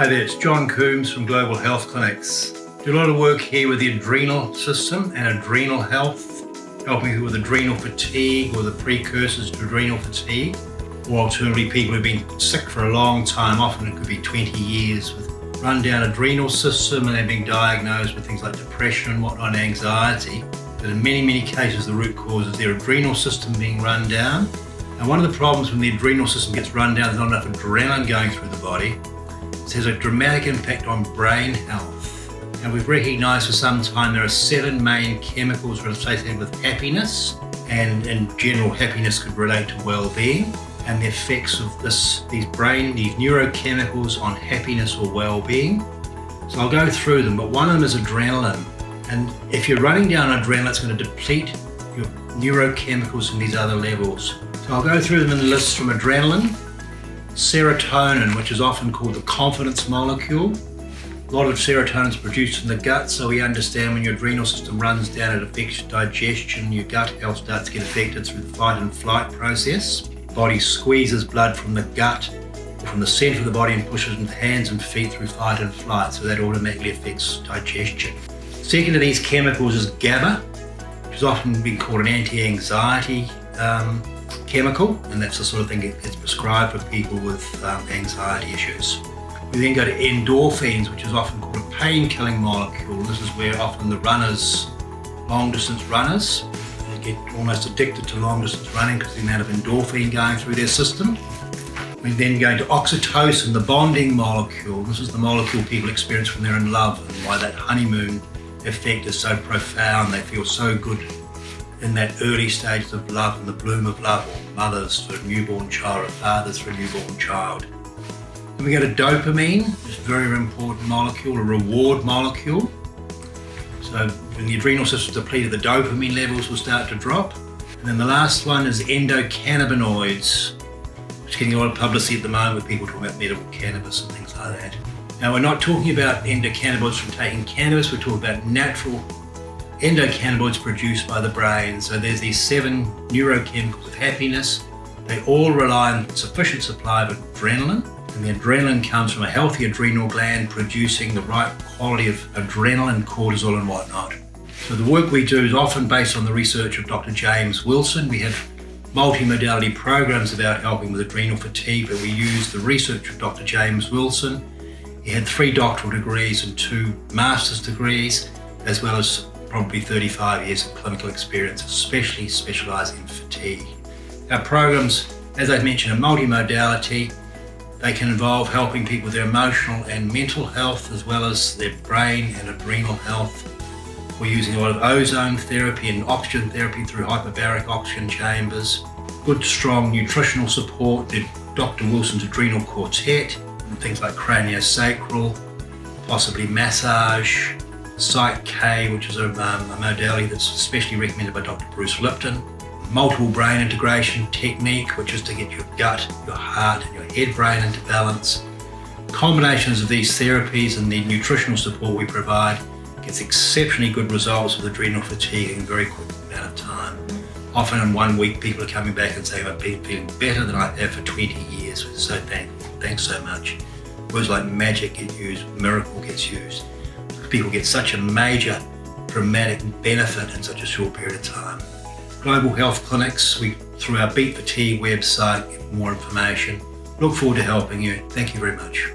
Hi there, it's John Coombs from Global Health Clinics. Do a lot of work here with the adrenal system and adrenal health, helping people with adrenal fatigue or the precursors to adrenal fatigue, or alternatively people who've been sick for a long time, often it could be 20 years, with run-down adrenal system, and they've been diagnosed with things like depression and whatnot, and anxiety. But in many cases the root cause is their adrenal system being run down. And one of the problems when the adrenal system gets run down, there's not enough adrenaline going through the body. It has a dramatic impact on brain health. And we've recognised for some time there are 7 main chemicals associated with happiness, and in general happiness could relate to well-being, and the effects of these neurochemicals on happiness or well-being. So I'll go through them, but one of them is adrenaline. And if you're running down adrenaline, it's going to deplete your neurochemicals in these other levels. So I'll go through them in the list from adrenaline, serotonin, which is often called the confidence molecule. A lot of serotonin is produced in the gut, so we understand when your adrenal system runs down, it affects your digestion, your gut health starts to get affected through the fight and flight process. The body squeezes blood from the gut, from the centre of the body, and pushes it into the hands and feet through fight and flight, so that automatically affects digestion. Second of these chemicals is GABA, which has often been called an anti-anxiety chemical, and that's the sort of thing that gets prescribed for people with anxiety issues. We then go to endorphins, which is often called a pain-killing molecule. This is where often the runners, long-distance runners, they get almost addicted to long-distance running because of the amount of endorphin going through their system. We then go into oxytocin, the bonding molecule. This is the molecule people experience when they're in love, and why that honeymoon effect is so profound. They feel so good in that early stages of love and the bloom of love, or mothers for a newborn child or fathers for a newborn child. Then we go to dopamine, this very important molecule, a reward molecule. So when the adrenal system is depleted, the dopamine levels will start to drop. And then the last one is endocannabinoids, which is getting a lot of publicity at the moment with people talking about medical cannabis and things like that. Now, we're not talking about endocannabinoids from taking cannabis, we're talking about natural endocannabinoids produced by the brain. So there's these 7 neurochemicals of happiness. They all rely on sufficient supply of adrenaline, and the adrenaline comes from a healthy adrenal gland producing the right quality of adrenaline, cortisol and whatnot. So the work we do is often based on the research of Dr. James Wilson. We have multimodality programs about helping with adrenal fatigue, but we use the research of Dr. James Wilson. He had 3 doctoral degrees and 2 master's degrees, as well as probably 35 years of clinical experience, especially specialising in fatigue. Our programs, as I've mentioned, are multimodality. They can involve helping people with their emotional and mental health, as well as their brain and adrenal health. We're using a lot of ozone therapy and oxygen therapy through hyperbaric oxygen chambers. Good, strong nutritional support, the Dr. Wilson's Adrenal Quartet, and things like craniosacral, possibly massage, Psych K, which is a modality that's especially recommended by Dr. Bruce Lipton. Multiple brain integration technique, which is to get your gut, your heart and your head brain into balance. Combinations of these therapies and the nutritional support we provide gets exceptionally good results with adrenal fatigue in a very quick amount of time. Often in 1 week people are coming back and saying, I've been feeling better than I have for 20 years. We're so thankful. Thanks so much. Words like magic get used, miracle gets used. People get such a major dramatic benefit in such a short period of time. Global Health Clinics, through our Beat Fatigue website, get more information. Look forward to helping you. Thank you very much.